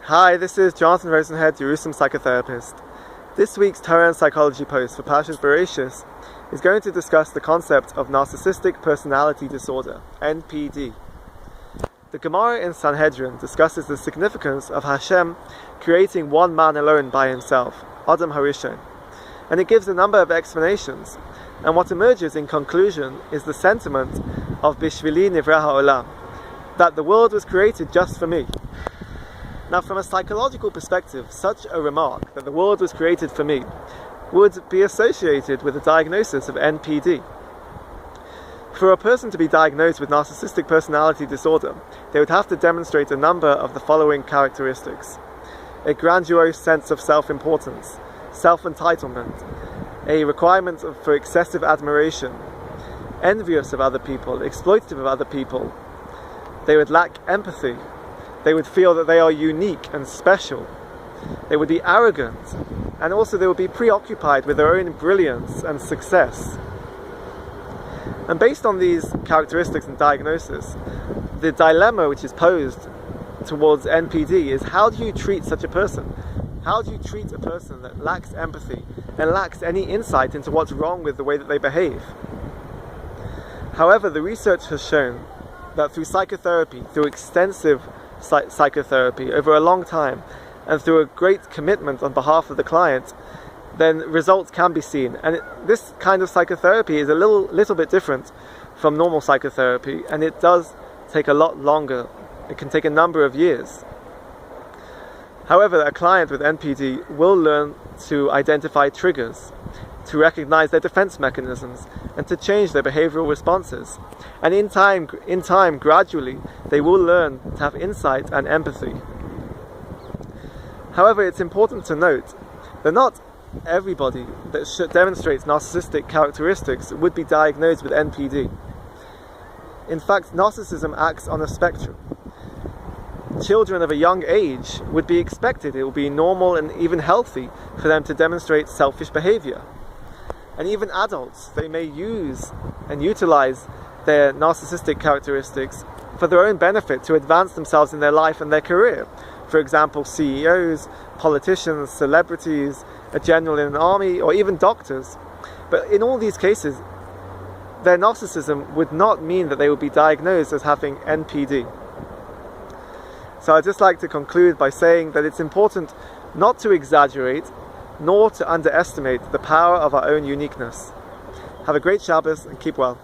Hi, this is Jonathan Rosenhead, Jerusalem psychotherapist. This week's Torah and Psychology post for Parshas Bereishit is going to discuss the concept of Narcissistic Personality Disorder, NPD. The Gemara in Sanhedrin discusses the significance of Hashem creating one man alone by himself, Adam Harishon, and it gives a number of explanations, and what emerges in conclusion is the sentiment of Bishvili Nivra Ha'olam, that the world was created just for me. Now, from a psychological perspective, such a remark, that the world was created for me, would be associated with a diagnosis of NPD. For a person to be diagnosed with narcissistic personality disorder, they would have to demonstrate a number of the following characteristics: a grandiose sense of self-importance, self-entitlement, a requirement for excessive admiration, envious of other people, exploitative of other people. They would lack empathy. They would feel that they are unique and special. They would be arrogant, and also they would be preoccupied with their own brilliance and success. And based on these characteristics and diagnosis, the dilemma which is posed towards NPD is, how do you treat such a person? How do you treat a person that lacks empathy and lacks any insight into what's wrong with the way that they behave? However, the research has shown that through psychotherapy, through extensive psychotherapy over a long time, and through a great commitment on behalf of the client, then results can be seen. And this kind of psychotherapy is a little bit different from normal psychotherapy, and it does take a lot longer. It can take a number of years. However, a client with NPD will learn to identify triggers, to recognize their defense mechanisms, and to change their behavioral responses. And in time, gradually, they will learn to have insight and empathy. However, it's important to note that not everybody that demonstrates narcissistic characteristics would be diagnosed with NPD. In fact, narcissism acts on a spectrum. Children of a young age would be expected, it will be normal and even healthy for them to demonstrate selfish behavior. And even adults, they may use and utilize their narcissistic characteristics for their own benefit, to advance themselves in their life and their career. For example, CEOs, politicians, celebrities, a general in an army, or even doctors. But in all these cases, their narcissism would not mean that they would be diagnosed as having NPD. So I'd just like to conclude by saying that it's important not to exaggerate nor to underestimate the power of our own uniqueness. Have a great Shabbos and keep well.